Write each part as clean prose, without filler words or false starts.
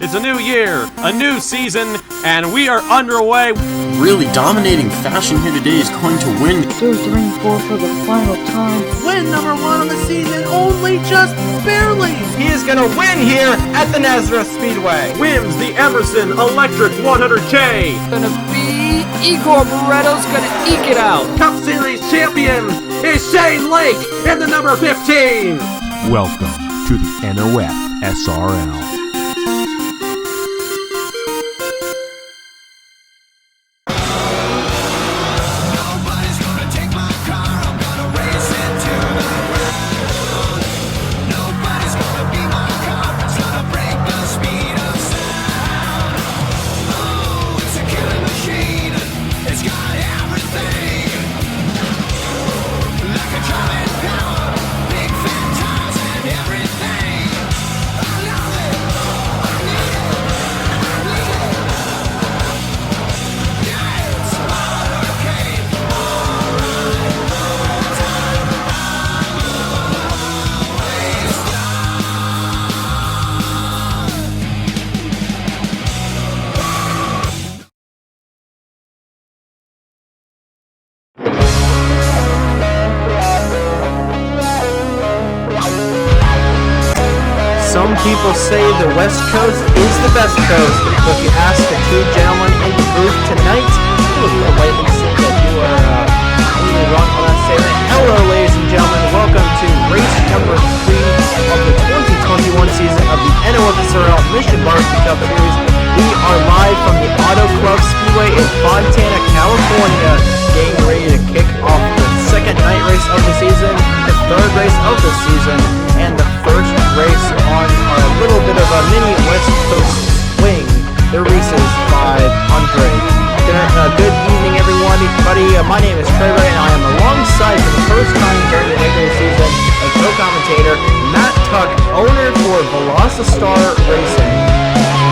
It's a new year, a new season, and we are underway. Really dominating fashion here today is going to win. 2, 3, 4 for the final time. Win number 1 on the season, only just barely. He is going to win here at the NOFSRL Speedway. Wins the Emerson Electric 100K. Gonna be Igor Barretto's gonna eke it out. Cup Series champion is Shane Lake in the number 15. Welcome to the NOFSRL. Some people say the West Coast is the best coast, but if you ask the two gentlemen in the booth tonight, it will politely say that you are completely wrong on that statement. Hello, ladies and gentlemen. Welcome to race number 3 of the 2021 season of the NOFSRL Mission BBQ Cup Series. We are live from the Auto Club Speedway in Fontana, California, getting ready to kick off the second night race of the season, the third race of the season, and the first race on a little bit of a mini West Coast swing, the Reese's 500. Good evening, everyone. My name is Trevor, and I am alongside for the first time during the regular season a co-commentator, Matt Tuck, owner for Velocistar Racing.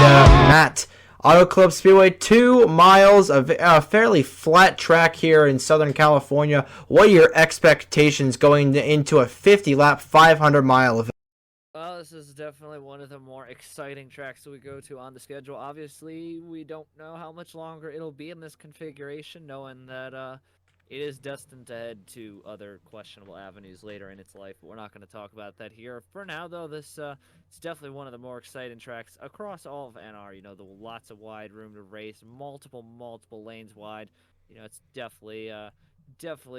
And Matt, Auto Club Speedway, 2 miles of a fairly flat track here in Southern California. What are your expectations going into a 50-lap, 500-mile event? Well, this is definitely one of the more exciting tracks that we go to on the schedule. Obviously, we don't know how much longer it'll be in this configuration, knowing that it is destined to head to other questionable avenues later in its life. But we're not going to talk about that here. For now, though, this it's definitely one of the more exciting tracks across all of NR. You know, the lots of wide room to race, multiple lanes wide. You know, it's definitely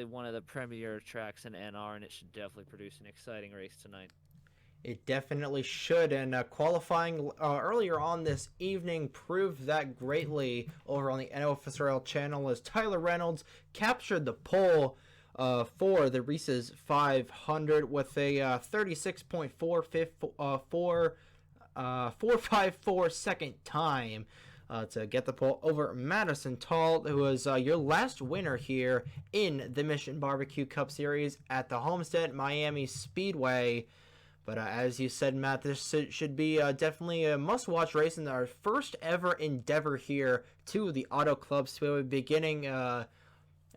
one of the premier tracks in NR, and it should definitely produce an exciting race tonight. It definitely should, and qualifying earlier on this evening proved that greatly over on the NOFSRL channel as Tyler Reynolds captured the pole for the Reese's 500 with a 36.454 second time to get the pole over Madison Tall, who was your last winner here in the Mission BBQ Cup Series at the Homestead Miami Speedway. But as you said, Matt, this should be definitely a must-watch race and our first ever endeavor here to the Auto Club Speedway. Beginning,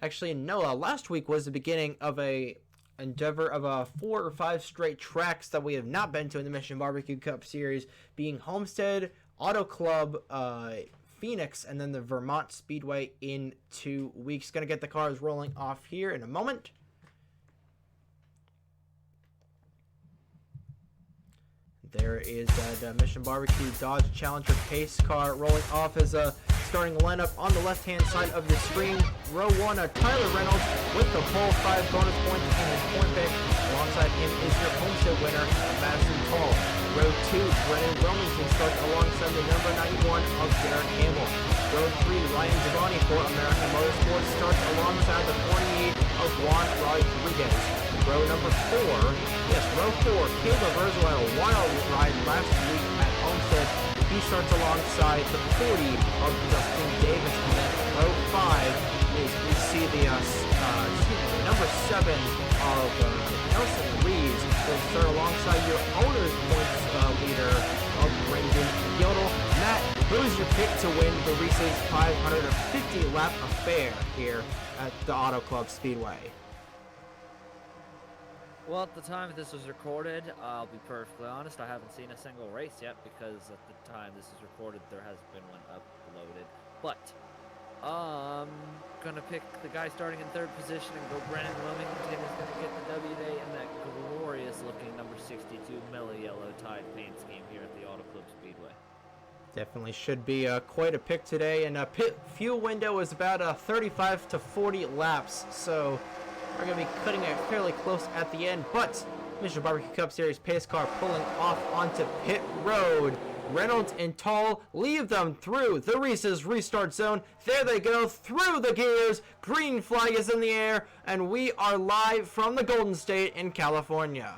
last week was the beginning of a endeavor of 4 or 5 straight tracks that we have not been to in the Mission BBQ Cup Series, being Homestead, Auto Club, Phoenix, and then the Vermont Speedway in 2 weeks. Gonna get the cars rolling off here in a moment. There is that Mission BBQ Dodge Challenger pace car rolling off as a starting lineup on the left-hand side of the screen. Row 1, Tyler Reynolds with the pole, 5 bonus points in his point pick. Alongside him is your Homestead winner, Madison Tall. Row 2, Brennan Wilmington starts alongside the number 91 of Derek Campbell. Row 3, Ryan Giovanni for American Motorsports starts alongside the 48 of Juan Rodriguez. Row 4, Caleb Verzo had a wild ride last week at Homestead. He starts alongside the 40 of Justin Davis. And then row 5 is we see the number 7 of Nelson Reese will start alongside your owner's points leader of Brendan Yodel. Matt, who's your pick to win the Reese's 550-lap affair here at the Auto Club Speedway? Well, at the time this was recorded, I'll be perfectly honest, I haven't seen a single race yet because at the time this is recorded, there hasn't been one uploaded. But, gonna pick the guy starting in 3rd position and go Brandon Wilmington is gonna get the W today in that glorious looking number 62 Mellow Yellow Tide paint scheme here at the Auto Club Speedway. Definitely should be quite a pick today, and pit fuel window is about 35 to 40 laps, so we're going to be cutting it fairly close at the end. But Mission BBQ Cup Series pace car pulling off onto pit road. Reynolds and Tall leave them through the Reese's restart zone. There they go through the gears. Green flag is in the air, and we are live from the Golden State in California.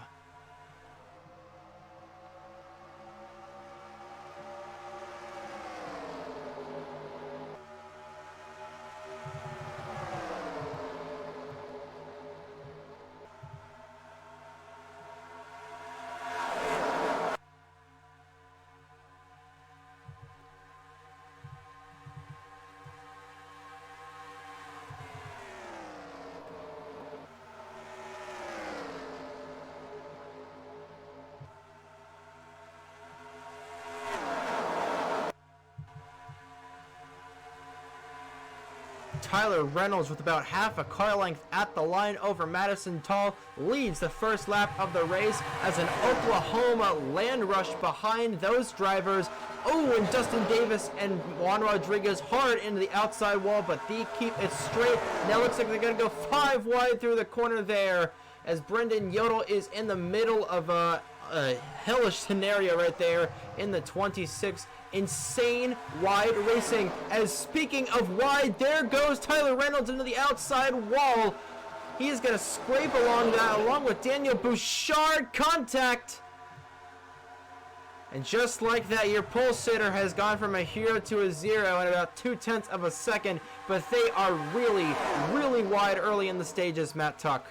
Tyler Reynolds, with about half a car length at the line over Madison Tall, leads the first lap of the race as an Oklahoma land rush behind those drivers. Oh, and Dustin Davis and Juan Rodriguez hard into the outside wall, but they keep it straight. Now looks like they're going to go 5 wide through the corner there as Brendan Yodel is in the middle of a hellish scenario right there in the 26. Insane wide racing. As speaking of wide, there goes Tyler Reynolds into the outside wall. He is going to scrape along that along with Daniel Bouchard. Contact. And just like that, your pole sitter has gone from a hero to a 0 in about 0.2 of a second, but they are really, really wide early in the stages, Matt Tuck.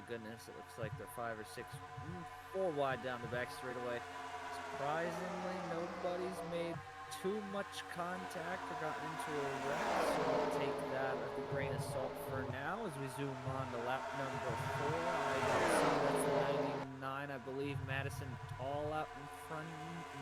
Goodness, it looks like they're 5 or 6, 4 wide down the back straightaway. Surprisingly, nobody's made too much contact or gotten into a wreck, so we'll take that with a grain of salt for now as we zoom on to lap number 4. I don't see that's the 99, I believe. Madison Tall out in front.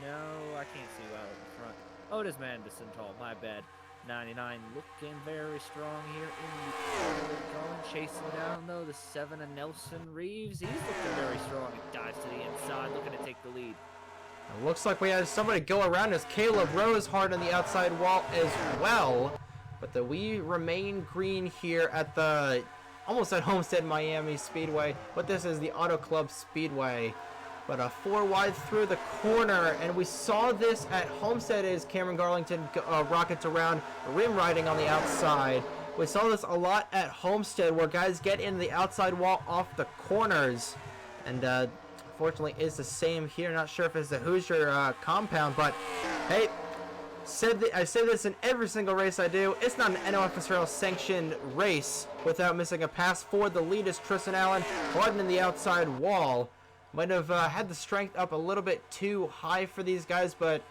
No, I can't see well in front. Oh, it is Madison Tall, my bad. 99 looking very strong here in the going, chasing down though the 7 of Nelson Reeves. He's looking very strong. He dives to the inside, looking to take the lead. It looks like we have somebody go around as Caleb Rose hard on the outside wall as well. But we remain green here at the almost at Homestead Miami Speedway. But this is the Auto Club Speedway. But 4 wide through the corner, and we saw this at Homestead as Cameron Garlington rockets around, rim riding on the outside. We saw this a lot at Homestead where guys get in the outside wall off the corners, and unfortunately is the same here. Not sure if it's the Hoosier compound, but hey, I say this in every single race I do. It's not an NOFSRL sanctioned race without missing a pass for the lead as Tristan Allen hard in the outside wall. Might have had the strength up a little bit too high for these guys, but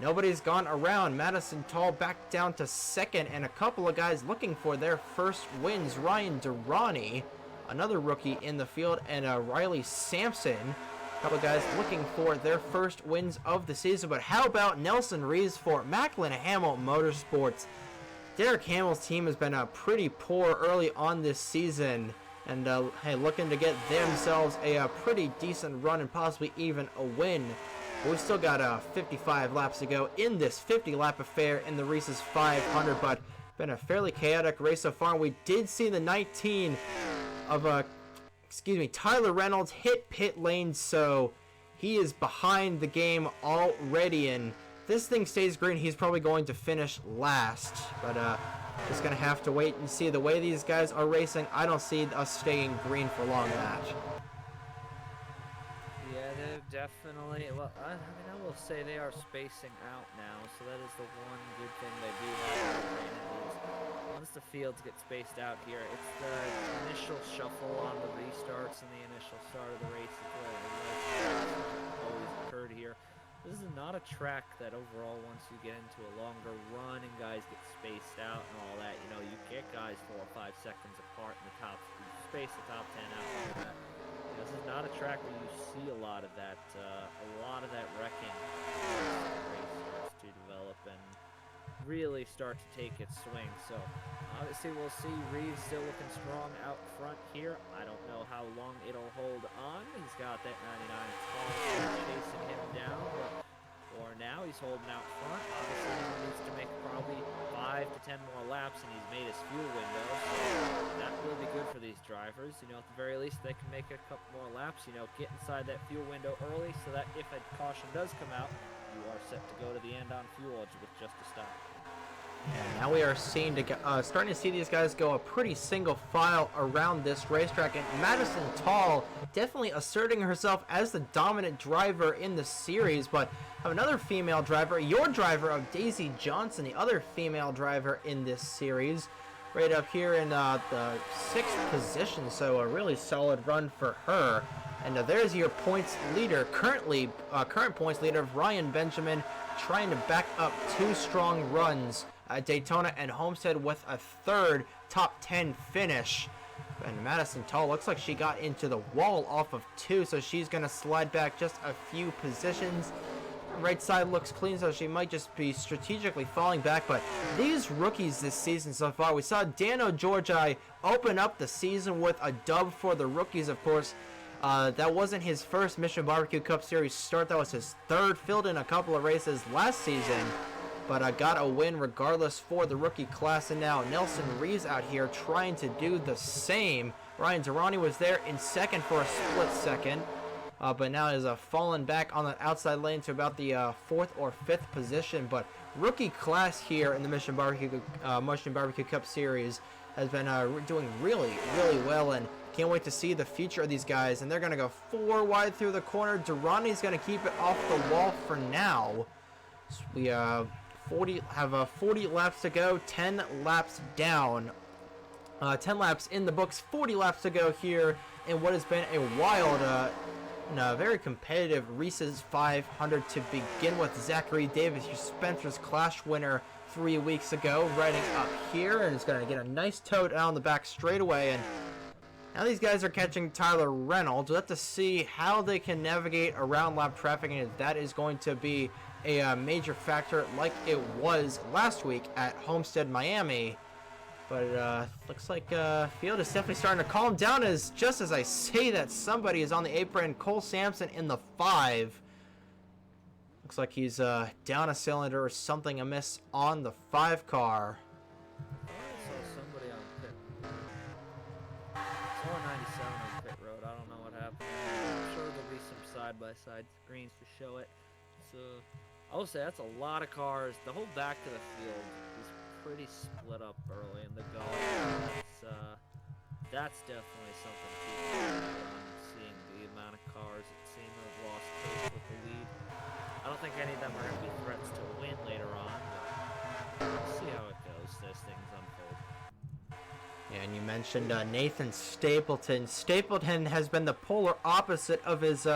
nobody's gone around. Madison Tall back down to 2nd, and a couple of guys looking for their first wins. Ryan Durrani, another rookie in the field, and Riley Sampson. A couple of guys looking for their first wins of the season. But how about Nelson Reeves for Macklin Hamill Motorsports? Derek Hamill's team has been pretty poor early on this season. And hey, looking to get themselves a pretty decent run and possibly even a win. But we've still got 55 laps to go in this 50-lap affair in the Reese's 500. But been a fairly chaotic race so far. We did see the 19 of Tyler Reynolds hit pit lane, so he is behind the game already. And this thing stays green, he's probably going to finish last. But just gonna have to wait and see. The way these guys are racing, I don't see us staying green for long, match. Yeah, they're definitely. Well, I will say they are spacing out now, so that is the one good thing they do have. Once the fields get spaced out here, it's the initial shuffle on the restarts and the initial start of the race is what always occurred here. This is not a track that overall, once you get into a longer run and guys get spaced out and all that, you know, you get guys 4 or 5 seconds apart in the top, you space the top 10 out like that. You know, this is not a track where you see a lot of that wrecking as the race starts to develop and really start to take its swing. So obviously we'll see Reese still looking strong out front here. I don't know how long it'll hold on. He's got that 99 tall chasing him down, but for now he's holding out front. Obviously he needs to make probably 5 to 10 more laps, and he's made his fuel window, so that will be good for these drivers. You know, at the very least they can make a couple more laps, you know, get inside that fuel window early so that if a caution does come out, you are set to go to the end on fuel with just a stop. And now we are starting to see these guys go a pretty single file around this racetrack, and Madison Tall definitely asserting herself as the dominant driver in the series, but have another female driver, your driver of Daisy Johnson, the other female driver in this series, right up here in the 6th position, so a really solid run for her. And there's your points leader, current points leader of Ryan Benjamin, trying to back up 2 strong runs at Daytona and Homestead with a 3rd top 10 finish. And Madison Tall looks like she got into the wall off of 2, so she's going to slide back just a few positions. Right side looks clean, so she might just be strategically falling back. But these rookies this season so far, we saw Dano Georgi open up the season with a dub for the rookies, of course. That wasn't his first Mission BBQ Cup Series start. That was his 3rd, filled in a couple of races last season, but got a win regardless for the rookie class. And now Nelson Reese out here trying to do the same. Ryan Durrani was there in 2nd for a split second, but now is fallen back on the outside lane to about the 4th or 5th position. But rookie class here in the Mission BBQ Cup Series has been doing really, really well, and can't wait to see the future of these guys. And they're going to go 4 wide through the corner. Durrani's going to keep it off the wall for now. So we have 40 laps to go, 10 laps down. 10 laps in the books, 40 laps to go here in what has been a wild and very competitive Reese's 500 to begin with. Zachary Davis, your Spencer's Clash winner 3 weeks ago, riding up here, and is going to get a nice tow down the back straightaway. And now these guys are catching Tyler Reynolds. We'll have to see how they can navigate around lap traffic, and if that is going to be a major factor like it was last week at Homestead, Miami. But looks like field is definitely starting to calm down, as just as I say that, somebody is on the apron. Cole Sampson in the 5. Looks like he's down a cylinder or something amiss on the 5 car. I saw somebody on pit. I saw a 97 on pit road. I don't know what happened. I'm sure there'll be some side-by-side screens to show it. So I will say that's a lot of cars. The whole back of the field is pretty split up early in the go. That's definitely something to keep an eye on, seeing the amount of cars that seem to have lost pace with the lead. I don't think any of them are going to be threats to win later on, but we'll see how it goes as things unfold. Yeah, and you mentioned Nathan Stapleton. Stapleton has been the polar opposite of his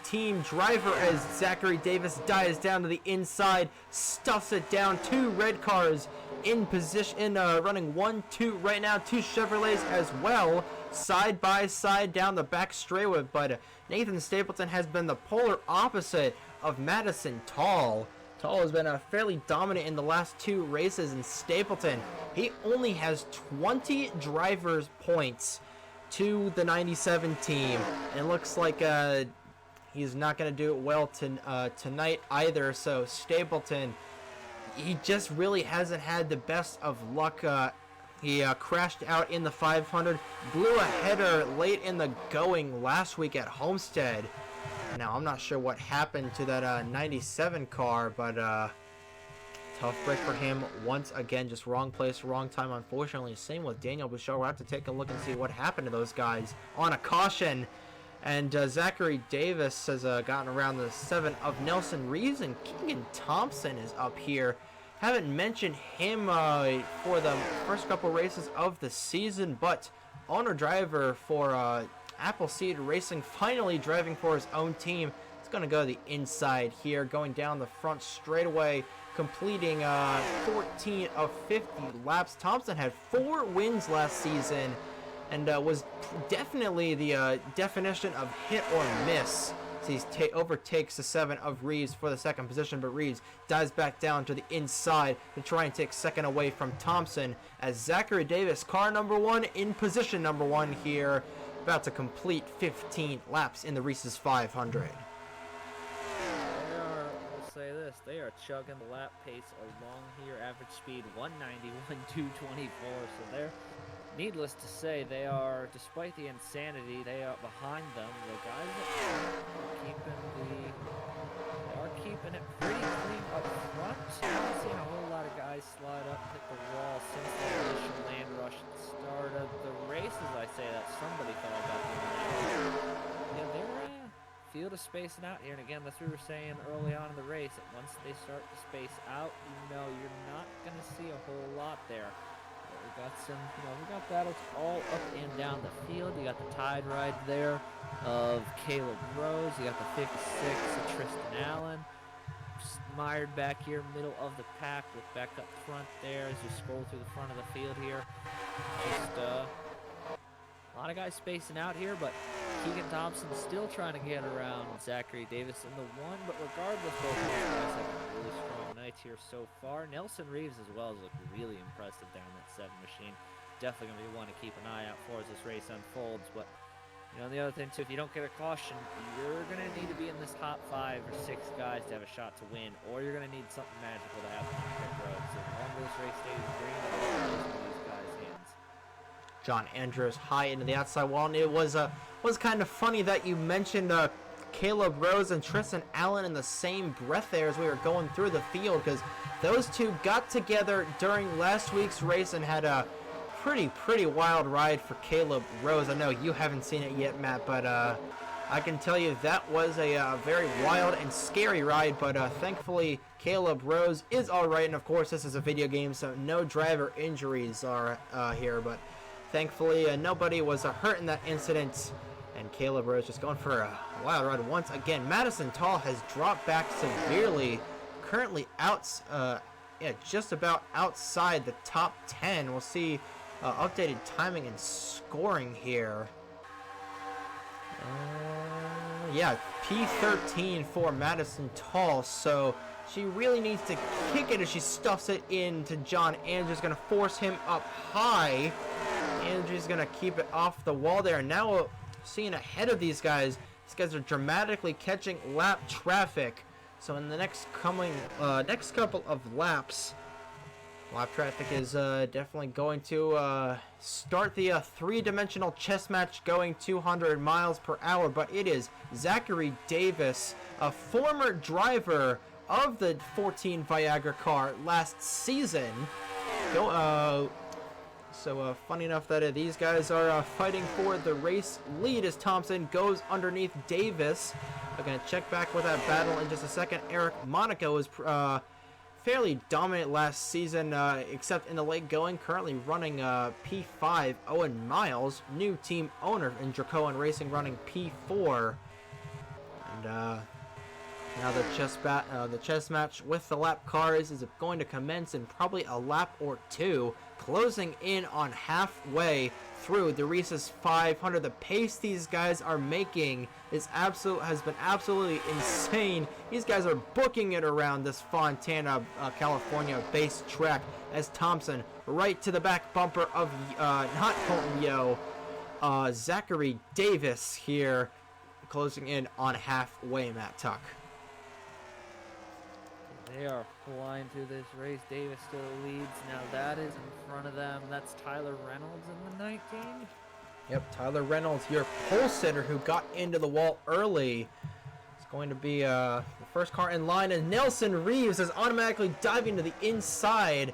team driver, as Zachary Davis dives down to the inside, stuffs it down. 2 red cars in position, running 1-2 right now. 2 Chevrolets as well, side by side down the back straightaway. But Nathan Stapleton has been the polar opposite of Madison Tall. Tall has been fairly dominant in the last 2 races, and Stapleton, he only has 20 drivers points to the 97 team. And it looks like he's not going to do it well tonight either. So Stapleton, he just really hasn't had the best of luck. He crashed out in the 500, blew a header late in the going last week at Homestead. Now, I'm not sure what happened to that 97 car, but tough break for him once again. Just wrong place, wrong time, unfortunately. Same with Daniel Bouchard. We'll have to take a look and see what happened to those guys on a caution. And Zachary Davis has gotten around the 7 of Nelson Reese, and Keegan Thompson is up here. Haven't mentioned him for the first couple races of the season, but owner driver for Appleseed Racing, finally driving for his own team. It's going to go to the inside here, going down the front straightaway, completing 14 of 50 laps. Thompson had 4 wins last season and was definitely the definition of hit or miss. So he overtakes the 7 of Reese for the second position, but Reese dives back down to the inside to try and take second away from Thompson as Zachary Davis, car number 1 in position number 1 here, about to complete 15 laps in the Reese's 500. Say this, they are chugging the lap pace along here, average speed 191, 224, so they're, needless to say, they are, despite the insanity, they are behind them. The guys are keeping it pretty clean up front. I haven't seen a whole lot of guys slide up, hit the wall since the initial land rush at the start of the race, as I say that, somebody thought about doing that. Yeah, they're field is spacing out here, and again, that's what we were saying early on in the race, that once they start to space out, you're not going to see a whole lot there. But we got some, we got battles all up and down the field. You got the tide ride there of Caleb Rose. You got the 56 of Tristan Allen. Mired back here, middle of the pack with back up front there as you scroll through the front of the field here. Just a lot of guys spacing out here, but Keegan Thompson still trying to get around Zachary Davis in the 1, but regardless, both of these guys have really strong nights here so far. Nelson Reeves as well has looked really impressive down that 7 machine. Definitely going to be one to keep an eye out for as this race unfolds, but the other thing too, if you don't get a caution, you're going to need to be in this top 5 or 6 guys to have a shot to win, or you're going to need something magical to happen on pit road. So long as this race stays green, these guys' hands. John Andrews high into the outside wall, and it was kind of funny that you mentioned Caleb Rose and Tristan Allen in the same breath there as we were going through the field, because those two got together during last week's race and had a pretty wild ride for Caleb Rose. I know you haven't seen it yet, Matt, but I can tell you that was a very wild and scary ride, but thankfully Caleb Rose is all right, and of course this is a video game, so no driver injuries are here, but thankfully nobody was hurt in that incident, and Caleb Rose just going for a wild ride once again. Madison Tall has dropped back severely, currently just about outside the top 10. We'll see updated timing and scoring here. Yeah, P13 for Madison Tall, so she really needs to kick it as she stuffs it into John Andrews. Going to force him up high. Andrews going to keep it off the wall there. Now seeing ahead of these guys are dramatically catching lap traffic. So in the next couple of laps, lap traffic is definitely going to start the three-dimensional chess match going 200 miles per hour, but it is Zachary Davis, a former driver of the 14 Viagra car last season. So funny enough that these guys are fighting for the race lead as Thompson goes underneath Davis. I'm going to check back with that battle in just a second. Eric Monaco was fairly dominant last season, except in the late going. Currently running P5. Owen Miles, new team owner in Dracoan Racing, running P4. And now the chess match with the lap cars is going to commence in probably a lap or two, closing in on halfway through the Reese's 500. The pace these guys are making has been absolutely insane. These guys are booking it around this Fontana, California based track as Thompson right to the back bumper of not Colton Yo, Zachary Davis here, closing in on halfway. Matt Tuck. They are flying through this race. Davis still leads. Now that is in front of them. That's Tyler Reynolds in the 19. Yep, Tyler Reynolds, your pole sitter who got into the wall early. It's going to be the first car in line, and Nelson Reeves is automatically diving to the inside.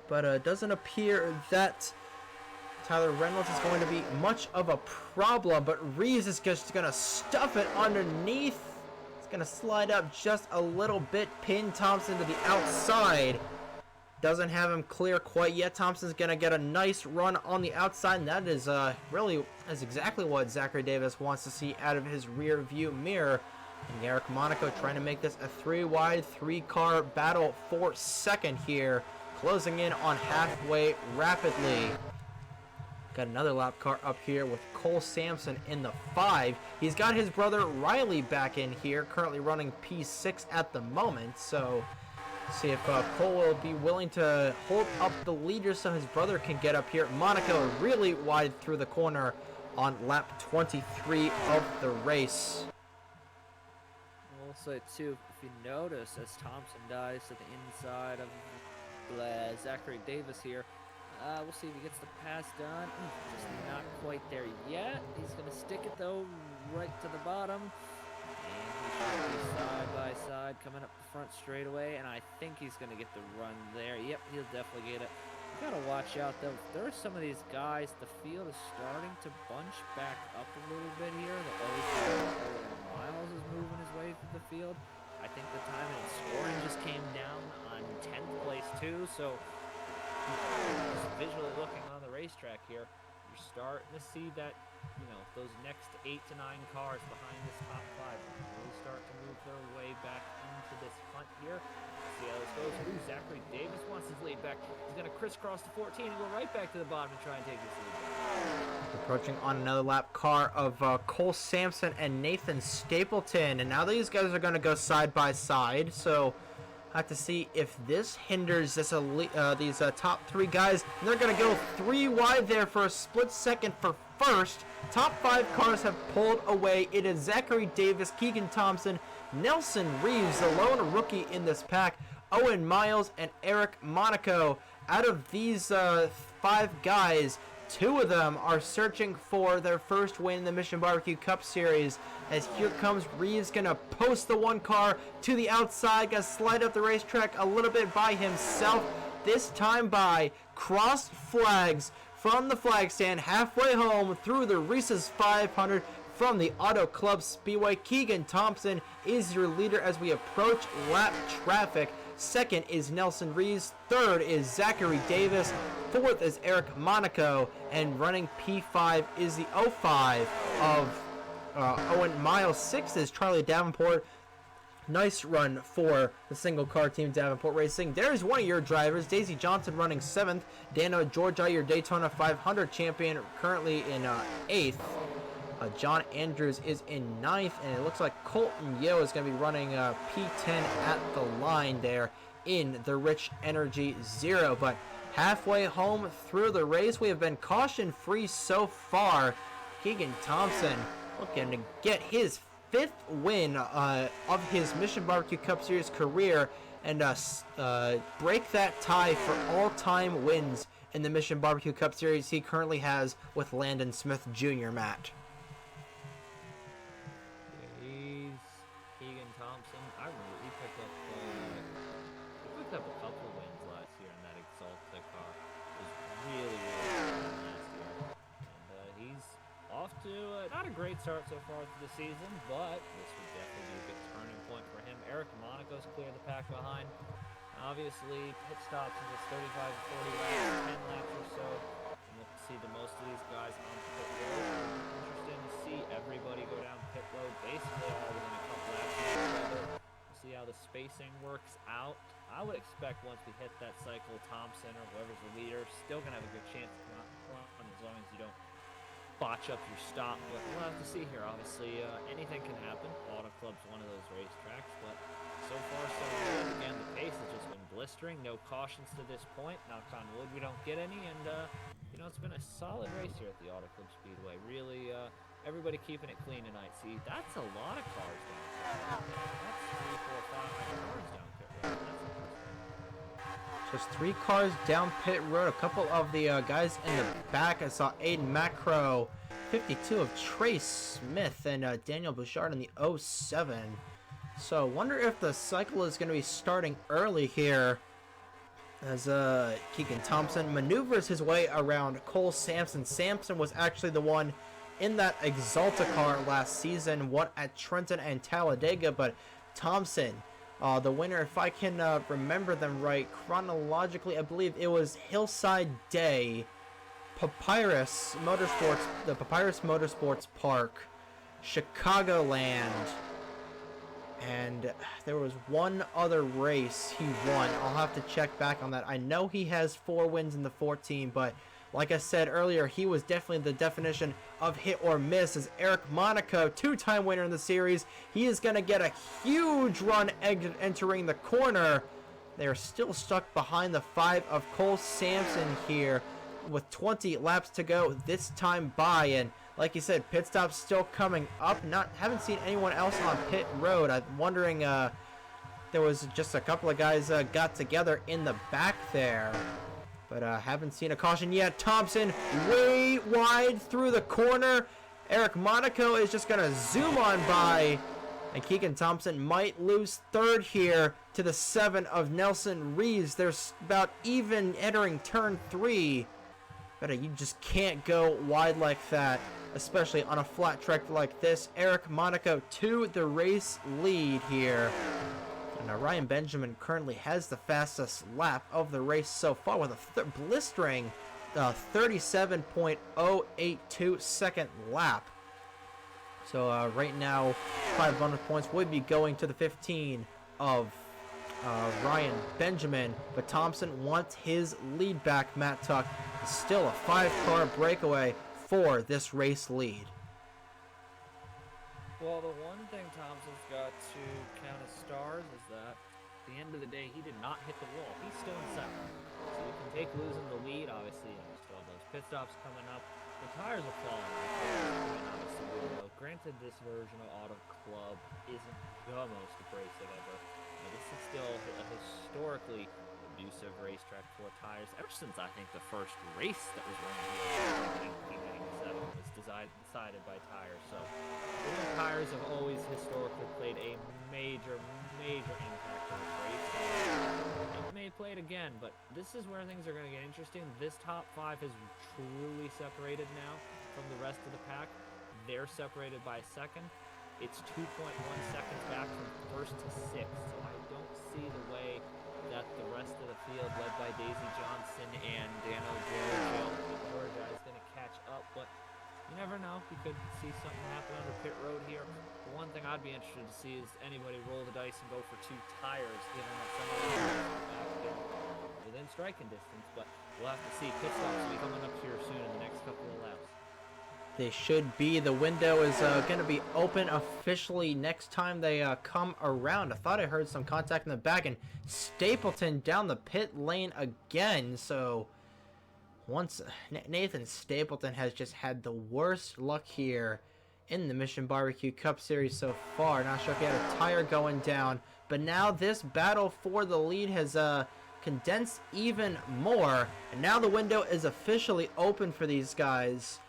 But it doesn't appear that Tyler Reynolds is going to be much of a problem, but Reeves is just going to stuff it underneath. Gonna slide up just a little bit, pin Thompson to the outside. Doesn't have him clear quite yet. Thompson's gonna get a nice run on the outside, and that is really exactly what Zachary Davis wants to see out of his rear view mirror. And Eric Monaco trying to make this a 3-wide, 3-car battle for second here. Closing in on halfway rapidly. Got another lap car up here with Cole Sampson in the 5. He's got his brother Riley back in here, currently running P6 at the moment. So, see if Cole will be willing to hold up the leader so his brother can get up here. Monaco really wide through the corner on lap 23 of the race. Also, too, if you notice, as Thompson dives to the inside of Zachary Davis here, we'll see if he gets the pass done. Just not quite there yet. He's going to stick it, though, right to the bottom. And he should be side by side coming up the front straightaway, and I think he's going to get the run there. Yep, he'll definitely get it. You got to watch out, though. There are some of these guys, the field is starting to bunch back up a little bit here. The Miles is moving his way through the field. I think the timing and scoring just came down on 10th place, too, so just visually looking on the racetrack here, you're starting to see that, you know, those next 8 to 9 cars behind this top 5 really start to move their way back into this hunt here. See how this goes. Ooh, Zachary Davis wants his lead back. He's going to crisscross the 14 and go right back to the bottom and try and take his lead back. Approaching on another lap car of Cole Sampson and Nathan Stapleton. And now these guys are going to go side by side. So I have to see if this hinders this these top 3 guys. And they're going to go 3 wide there for a split second for first. Top 5 cars have pulled away. It is Zachary Davis, Keegan Thompson, Nelson Reeves, the lone rookie in this pack, Owen Miles, and Eric Monaco. Out of these 5 guys, 2 of them are searching for their first win in the Mission BBQ Cup Series. As here comes Reeves, gonna post the 1 car to the outside, gonna slide up the racetrack a little bit by himself. This time by crossed flags from the flag stand halfway home through the Reese's 500 from the Auto Club Speedway. Keegan Thompson is your leader as we approach lap traffic. Second is Nelson Reeves. Third is Zachary Davis. Fourth is Eric Monaco. And running P5 is the 05 of Owen Miles. Sixth is Charlie Davenport. Nice run for the single car team, Davenport Racing. There's one of your drivers, Daisy Johnson, running 7th. Dano Georgia, your Daytona 500 champion, currently in 8th. John Andrews is in 9th, and it looks like Colton Yo is going to be running P10 at the line there in the Rich Energy Zero. But halfway home through the race, we have been caution-free so far. Keegan Thompson looking to get his 5th win of his Mission BBQ Cup Series career and break that tie for all-time wins in the Mission BBQ Cup Series he currently has with Landon Smith Jr., Matt. He's Keegan Thompson. He picked up a couple wins last year in that Exalta car. It was really good last year. And he's off to not a great start so far to the season, but this would definitely be a good turning point for him. Eric Monaco's cleared the pack behind. Obviously, pit stops in just 35 to 40 laps, 10 laps or so. And we'll see the most of these guys on pit road. Interesting to see everybody go down pit road, basically all within a couple laps of each other. We'll see how the spacing works out. I would expect once we hit that cycle, Thompson or whoever's the leader still gonna have a good chance to come out front as long as you don't botch up your stop. But we'll have to see here. Obviously, anything can happen. Auto Club's one of those racetracks, but so far so good. Again, the pace has just been blistering. No cautions to this point. Knock on wood, we don't get any. And you know, it's been a solid race here at the Auto Club Speedway. Really, everybody keeping it clean tonight. See, that's a lot of cars down there. That's 3, 4, 5 cars down pit road. Just 3 cars down pit road. A couple of the guys in the back. I saw Aiden Macro, 52 of Trace Smith, and Daniel Bouchard in the 07. So wonder if the cycle is going to be starting early here as Keegan Thompson maneuvers his way around Cole Sampson. Sampson was actually the one in that Exalta car last season, won at Trenton and Talladega, but Thompson, the winner, if I can remember them right chronologically, I believe it was Hillside Day, Papyrus Motorsports, the Papyrus Motorsports Park, Chicagoland, And there was one other race he won. I'll have to check back on that. I know he has 4 wins in the 14, but like I said earlier, he was definitely the definition of hit or miss. As Eric Monaco, 2-time winner in the series, he is going to get a huge run entering the corner. They are still stuck behind the 5 of Cole Sampson here with 20 laps to go this time by. And like you said, pit stop's still coming up. Haven't seen anyone else on pit road. I'm wondering, there was just a couple of guys got together in the back there. But haven't seen a caution yet. Thompson way wide through the corner. Eric Monaco is just going to zoom on by. And Keegan Thompson might lose third here to the 7 of Nelson Reese. There's about even entering turn 3. But you just can't go wide like that, especially on a flat track like this. Eric Monaco to the race lead here. And Ryan Benjamin currently has the fastest lap of the race so far with a blistering 37.082 second lap. So right now, 5 bonus points would be going to the 15 of Ryan Benjamin, but Thompson wants his lead back. Matt Tuck is still a 5-car breakaway for this race lead. Well, the one thing Thompson's got to count as stars is that at the end of the day, he did not hit the wall. He's still in second. So you can take losing the lead, obviously, you still have those pit stops coming up. The tires are falling. Obviously, granted, this version of Auto Club isn't the most abrasive ever. This is still a historically abusive racetrack for tires. Ever since, I think, the first race that was run here in 1997 was decided by tires. So, tires have always historically played a major impact on this race. It may play it again, but this is where things are going to get interesting. This top 5 is truly separated now from the rest of the pack. They're separated by a second. It's 2.1 seconds back from first to 6th, so I don't see the way that the rest of the field, led by Daisy Johnson and Dano Georgia, is going to catch up, but you never know. We could see something happen under pit road here. The one thing I'd be interested to see is anybody roll the dice and go for 2 tires, given that some of them are back within striking distance, but we'll have to see. Pit stops will be coming up here soon in the next couple of laps. They should be. The window is going to be open officially next time they come around. I thought I heard some contact in the back, and Stapleton down the pit lane again. So once Nathan Stapleton has just had the worst luck here in the Mission BBQ Cup Series so far. Not sure if he had a tire going down, but now this battle for the lead has condensed even more, and now the window is officially open for these guys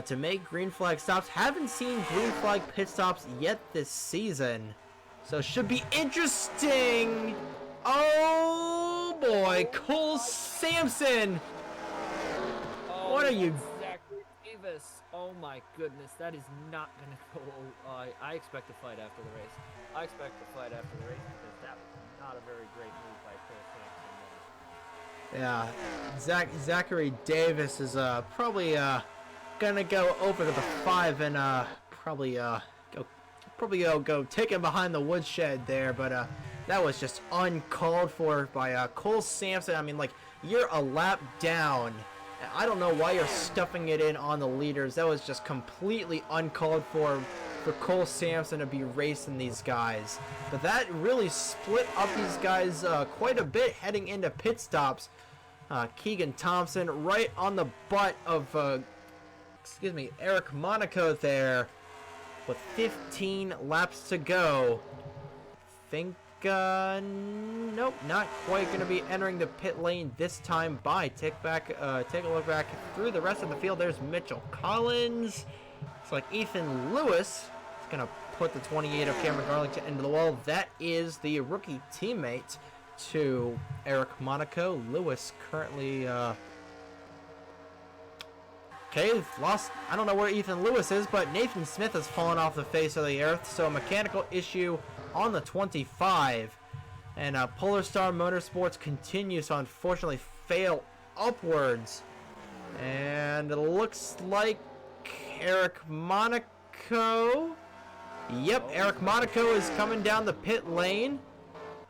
to make green flag stops. Haven't seen green flag pit stops yet this season, so should be interesting. Oh boy, Cole Sampson. What are you? Zachary Davis. Oh my goodness, that is not gonna go. I expect a fight after the race. Because that was not a very great move by Cole Sampson. Yeah, Zachary Davis is probably gonna go over to the 5 and probably go take him behind the woodshed there, but that was just uncalled for by Cole Sampson. I mean, like, you're a lap down. I don't know why you're stuffing it in on the leaders. That was just completely uncalled for Cole Sampson to be racing these guys. But that really split up these guys quite a bit heading into pit stops. Keegan Thompson right on the butt of Eric Monaco there with 15 laps to go. Think nope, not quite going to be entering the pit lane this time by. Take a look back through the rest of the field. There's Mitchell Collins. It's like Ethan Lewis is going to put the 28 of Cameron Garlington into the wall. That is the rookie teammate to Eric Monaco. Lewis currently lost. I don't know where Ethan Lewis is, but Nathan Smith has fallen off the face of the earth, so a mechanical issue on the 25. And Polar Star Motorsports continues to unfortunately fail upwards. And it looks like Eric Monaco Yep, Eric Monaco is coming down the pit lane.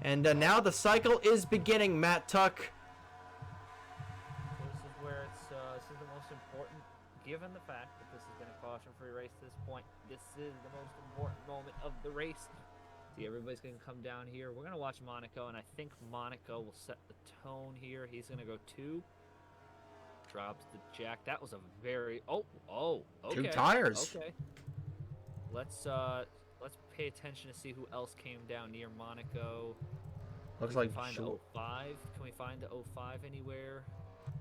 And now the cycle is beginning, Matt Tuck. This is where this is the most important, given the fact that this has been a caution-free race at this point. This is the most important moment of the race. See, everybody's going to come down here. We're going to watch Monaco, and I think Monaco will set the tone here. He's going to go 2. Drops the jack. That was a very... okay. 2 tires. Okay. Let's pay attention to see who else came down near Monaco. Looks like find the 05. Can we find the 05 anywhere?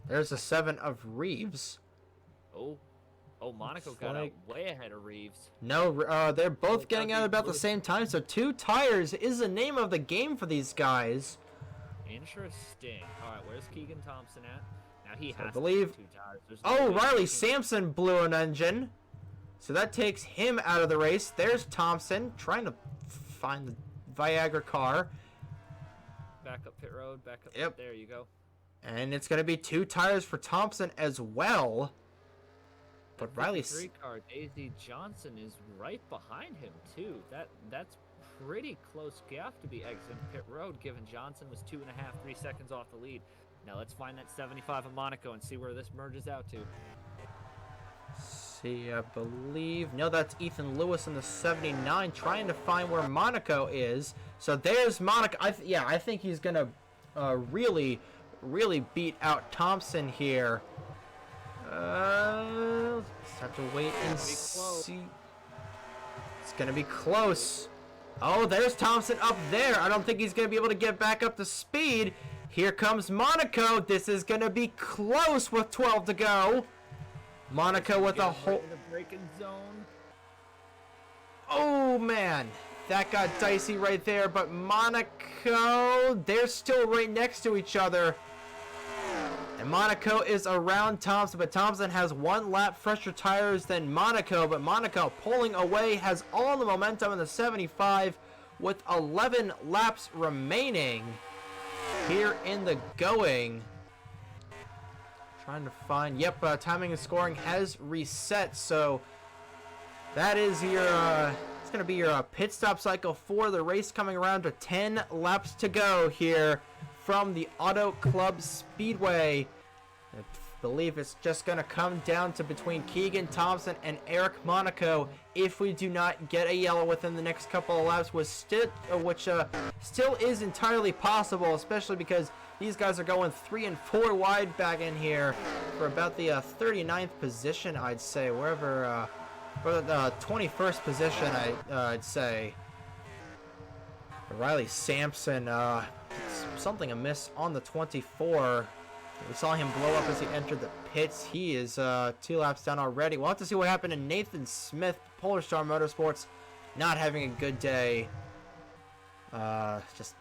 There's a 7 of Reeves. Monaco Looks got like... out way ahead of Reeves. No, they're both getting out about the same time, so 2 tires is the name of the game for these guys. Interesting. All right, where's Keegan Thompson at? Now he has I believe... to get 2 tires. There's no way Riley Sampson blew an engine. So that takes him out of the race. There's Thompson trying to find the Viagra car. Back up pit road, back up. Yep. There you go. And it's going to be 2 tires for Thompson as well. But Riley's... 3 car, Daisy Johnson is right behind him, too. That's pretty close gap to be exiting pit road, given Johnson was 2.5, 3 seconds off the lead. Now let's find that 75 of Monaco and see where this merges out to. See, I believe... No, that's Ethan Lewis in the 79 trying to find where Monaco is. So there's Monaco. I think he's going to really beat out Thompson here. Just have to wait and see. It's going to be close. Oh, there's Thompson up there. I don't think he's going to be able to get back up to speed. Here comes Monaco. This is going to be close with 12 to go. Monaco with a whole... in the braking zone. Oh, man. That got dicey right there. But Monaco, they're still right next to each other. And Monaco is around Thompson, but Thompson has 1 lap fresher tires than Monaco. But Monaco pulling away, has all the momentum in the 75 with 11 laps remaining here in the going. Trying to find... Yep, timing and scoring has reset, so that is your... it's going to be your pit stop cycle for the race, coming around to 10 laps to go here from the Auto Club Speedway. I believe it's just going to come down to between Keegan Thompson and Eric Monaco if we do not get a yellow within the next couple of laps, which still is entirely possible, especially because these guys are going 3 and 4 wide back in here for about the 39th position, I'd say, wherever, or the 21st position, I'd say. Riley Sampson, something amiss on the 24. We saw him blow up as he entered the pits. He is 2 laps down already. We'll have to see what happened to Nathan Smith, Polar Star Motorsports, not having a good day. Just,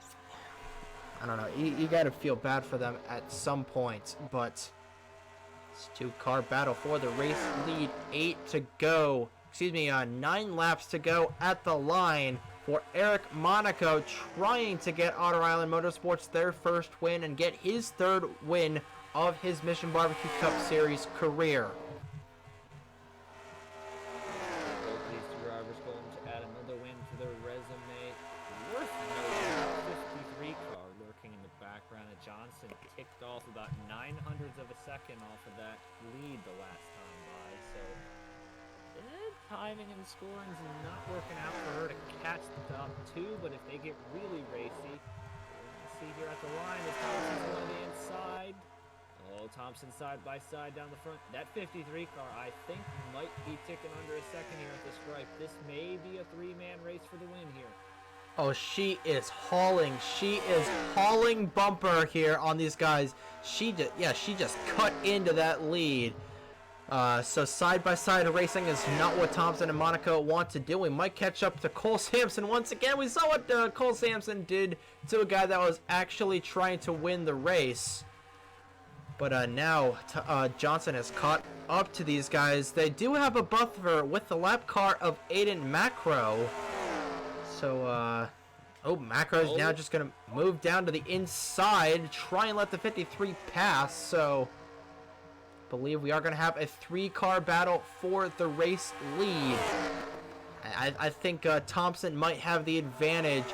I don't know. You got to feel bad for them at some point, but it's 2-car battle for the race lead. 8 to go. Excuse me, 9 laps to go at the line for Eric Monaco, trying to get Otter Island Motorsports their first win and get his 3rd win of his Mission BBQ Cup Series career. Both these 2 drivers going to add another win to their resume. Worth noting, 53 car lurking in the background. Johnson ticked off about 900ths of a second off of that lead the last time by, so timing and scoring is not working out for her to catch the top 2, but if they get really racy, we're going to see here at the line as Thompson's on the inside. Oh, Thompson side by side down the front. That 53 car, I think, might be ticking under a second here at the stripe. This may be a 3-man race for the win here. Oh, she is hauling. She is hauling bumper here on these guys. She just cut into that lead. So side-by-side racing is not what Thompson and Monaco want to do. We might catch up to Cole Sampson once again. We saw what Cole Sampson did to a guy that was actually trying to win the race. But now Johnson has caught up to these guys. They do have a buffer with the lap car of Aiden Macro. So, Macro is now just going to move down to the inside, try and let the 53 pass. So, believe we are going to have a 3-car battle for the race lead. I think Thompson might have the advantage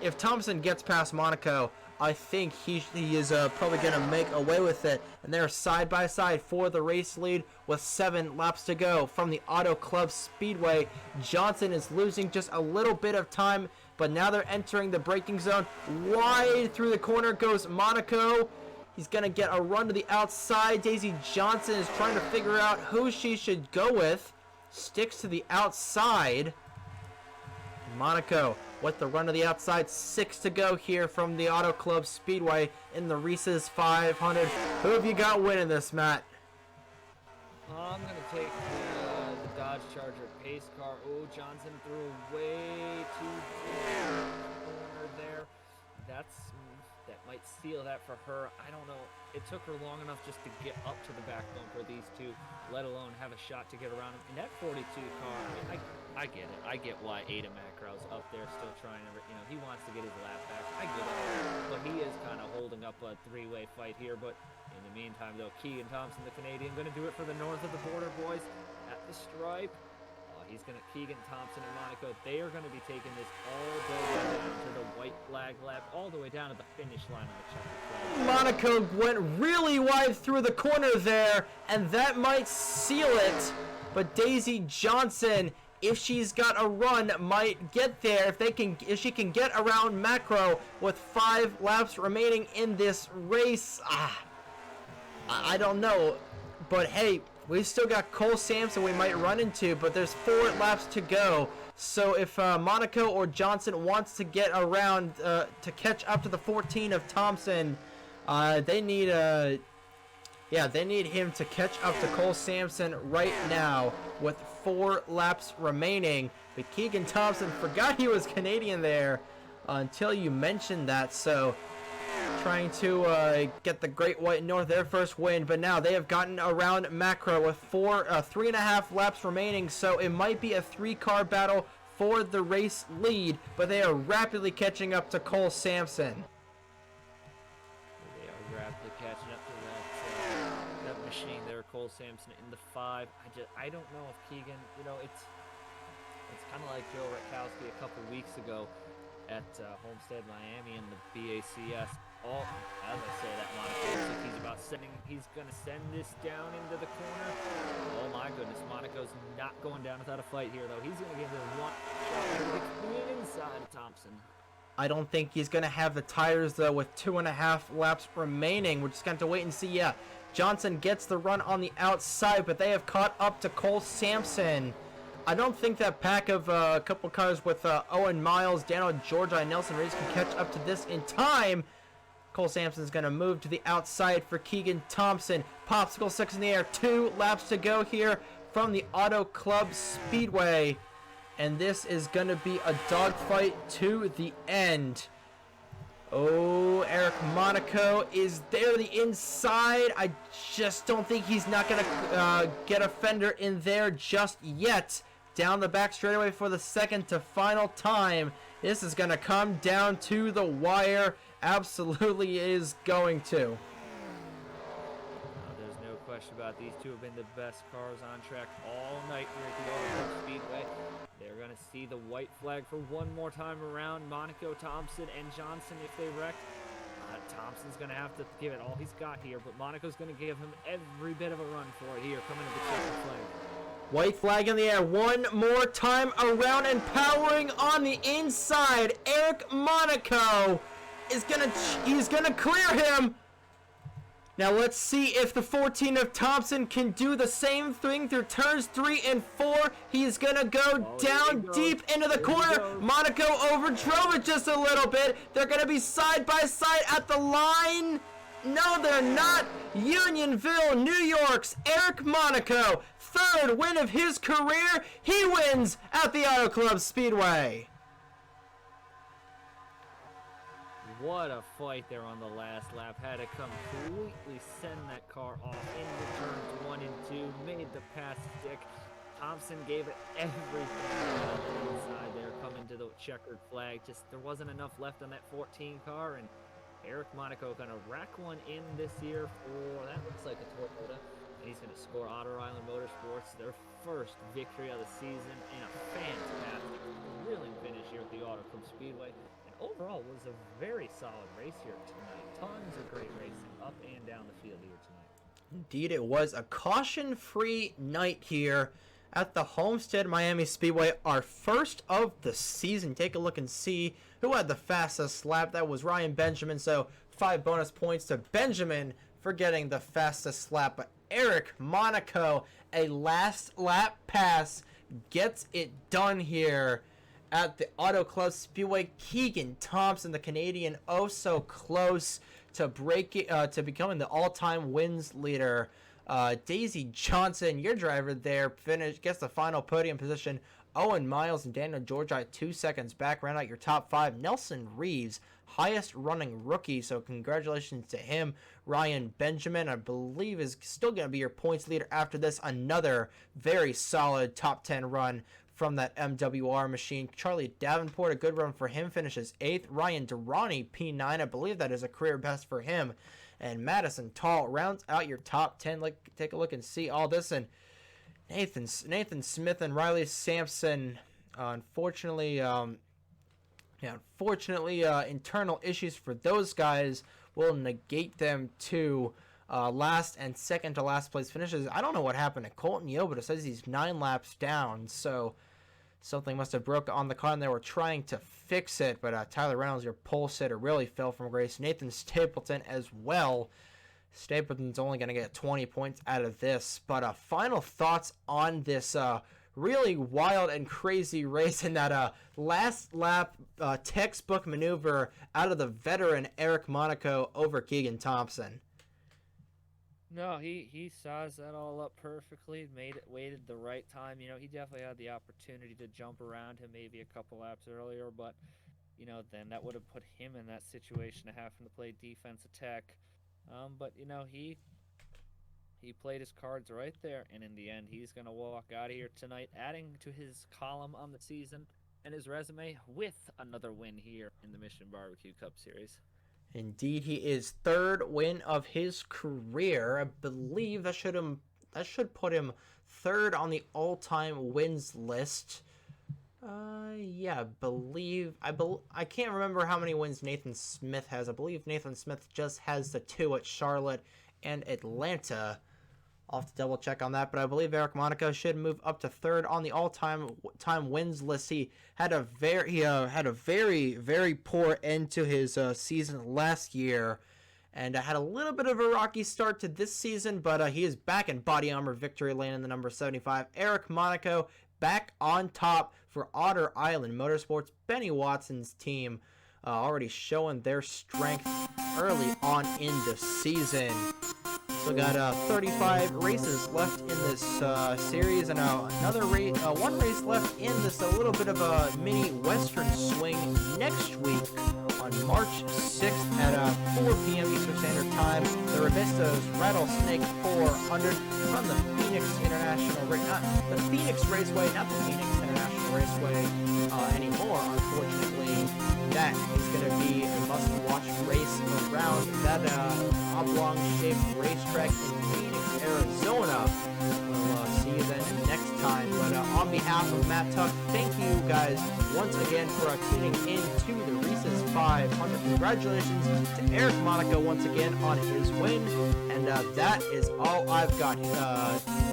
if Thompson gets past Monaco. I think he is probably going to make away with it. And they're side by side for the race lead with 7 laps to go from the Auto Club Speedway. Johnson is losing just a little bit of time, but now they're entering the braking zone. Wide through the corner goes Monaco. He's going to get a run to the outside. Daisy Johnson is trying to figure out who she should go with. Sticks to the outside. Monaco with the run to the outside. 6 to go here from the Auto Club Speedway in the Reese's 500. Who have you got winning this, Matt? I'm going to take the Dodge Charger pace car. Oh, Johnson threw way too deep corner there. That might seal that for her. I don't know. It took her long enough just to get up to the back bumper, these two, let alone have a shot to get around him. And that 42 car, I get it. I get why Ada Macrow's up there still trying to, he wants to get his lap back. I get it. But he is kind of holding up a 3-way fight here. But in the meantime, though, Keegan Thompson, the Canadian, going to do it for the north of the border, boys, at the stripe. He's going to, Keegan Thompson and Monaco, they are going to be taking this all the way down to the white flag lap, all the way down to the finish line on the checkered flag. Monaco went really wide through the corner there, and that might seal it. But Daisy Johnson, if she's got a run, might get there if she can get around Macro with 5 laps remaining in this race. I don't know, but hey, we've still got Cole Sampson we might run into, but there's 4 laps to go. So if Monaco or Johnson wants to get around to catch up to the 14 of Thompson, they need him to catch up to Cole Sampson right now with 4 laps remaining. But Keegan Thompson forgot he was Canadian there until you mentioned that. So trying to get the Great White North their first win, but now they have gotten around Macro with 3.5 laps remaining, so it might be a 3-car battle for the race lead, but they are rapidly catching up to Cole Sampson. They are rapidly catching up to that machine there, Cole Sampson in the 5. I don't know if Keegan, it's kind of like Joe Rutkowski a couple weeks ago at Homestead, Miami in the BACS. Oh, as I say that, Monaco, he's going to send this down into the corner. Oh my goodness, Monaco's not going down without a fight here, though. He's going to give her one shot inside of Thompson. I don't think he's going to have the tires, though, with 2.5 laps remaining. We're just going to have to wait and see. Yeah, Johnson gets the run on the outside, but they have caught up to Cole Sampson. I don't think that pack of a couple cars with Owen Miles, Daniel Georgia, and Nelson Reese can catch up to this in time. Cole Sampson's going to move to the outside for Keegan Thompson. Popsicle 6 in the air. 2 laps to go here from the Auto Club Speedway. And this is going to be a dogfight to the end. Oh, Eric Monaco is there the inside. I just don't think he's not going to get a fender in there just yet. Down the back straightaway for the second to final time. This is going to come down to the wire. Absolutely is going to. There's no question about these two have been the best cars on track all night here at the Auto Club Speedway. They're going to see the white flag for one more time around. Monaco, Thompson, and Johnson if they wreck. Thompson's going to have to give it all he's got here, but Monaco's going to give him every bit of a run for it here, coming to the checkered flag. White flag in the air. One more time around and powering on the inside. Eric Monaco is he's gonna clear him. Now let's see if the 14 of Thompson can do the same thing through turns 3 and 4. He's gonna go down deep into the corner. Monaco overdrove it just a little bit. They're gonna be side by side at the line. No, they're not. Unionville, New York's Eric Monaco, 3rd win of his career. He wins at the Auto Club Speedway. What a fight there on the last lap. Had to completely send that car off into turns 1 and 2. Made the pass stick. Thompson gave it everything inside there, coming to the checkered flag. Just there wasn't enough left on that 14 car, and Eric Monaco gonna rack one in this year for, that looks like a Toyota. And he's gonna score Otter Island Motorsports, their first victory of the season in a fantastic, thrilling finish here at the Auto Club Speedway. And overall, was a very solid race here tonight. Tons of great racing up and down the field here tonight. Indeed, it was a caution-free night here at the Homestead Miami Speedway, our first of the season. Take a look and see who had the fastest lap. That was Ryan Benjamin, so 5 bonus points to Benjamin for getting the fastest lap. But Eric Monaco, a last lap pass, gets it done here at the Auto Club Speedway. Keegan Thompson, the Canadian, oh so close to to becoming the all-time wins leader. Daisy Johnson, your driver there, gets the final podium position. Owen Miles and Daniel Georgia at 2 seconds back, round out your top 5. Nelson Reeves, highest running rookie, so congratulations to him. Ryan Benjamin, I believe, is still going to be your points leader after this. Another very solid top 10 run from that MWR machine. Charlie Davenport, a good run for him, finishes 8th. Ryan Durrani, P9, I believe that is a career best for him. And Madison Tall rounds out your top 10. Take a look and see all this. And Nathan Smith and Riley Sampson, unfortunately, internal issues for those guys will negate them to last and second to last place finishes. I don't know what happened to Colton Yo, but it says he's 9 laps down, so something must have broke on the car and they were trying to fix it. But Tyler Reynolds, your pole sitter, really fell from grace. Nathan Stapleton as well. Stapleton's only going to get 20 points out of this. But final thoughts on this really wild and crazy race in that last lap textbook maneuver out of the veteran Eric Monaco over Keegan Thompson. No, he sized that all up perfectly, waited the right time. You know, he definitely had the opportunity to jump around him maybe a couple laps earlier, but, you know, then that would have put him in that situation of having to play defense attack. But, you know, he played his cards right there, and in the end, he's going to walk out of here tonight, adding to his column on the season and his resume with another win here in the Mission BBQ Cup Series. Indeed, he is 3rd win of his career. I believe that should put him 3rd on the all-time wins list. Yeah, I can't remember how many wins Nathan Smith has. I believe Nathan Smith just has the 2 at Charlotte and Atlanta. I'll have to double check on that, but I believe Eric Monaco should move up to 3rd on the all-time wins list. He had a very, very poor end to his season last year, and had a little bit of a rocky start to this season, but he is back in body armor victory lane in the number 75. Eric Monaco back on top for Otter Island Motorsports. Benny Watson's team already showing their strength early on in the season. So got 35 races left in this series, and one race left in this, a little bit of a mini Western swing next week on March 6th at 4 p.m. Eastern Standard Time. The Revistas Rattlesnake 400 from the Phoenix Raceway, not the Phoenix International Raceway anymore, unfortunately. That is going to be a must-watch race around that oblong-shaped racetrack in Phoenix, Arizona. We'll see you then next time. But on behalf of Matt Tuck, thank you guys once again for tuning in to the Reese's 500. Congratulations to Eric Monaco once again on his win. And that is all I've got.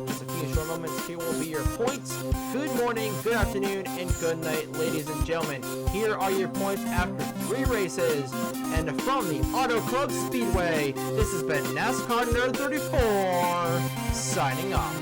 Just a few short moments here will be your points. Good morning, good afternoon, and good night, ladies and gentlemen. Here are your points after 3 races. And from the Auto Club Speedway, this has been NASCAR Nerd 34, signing off.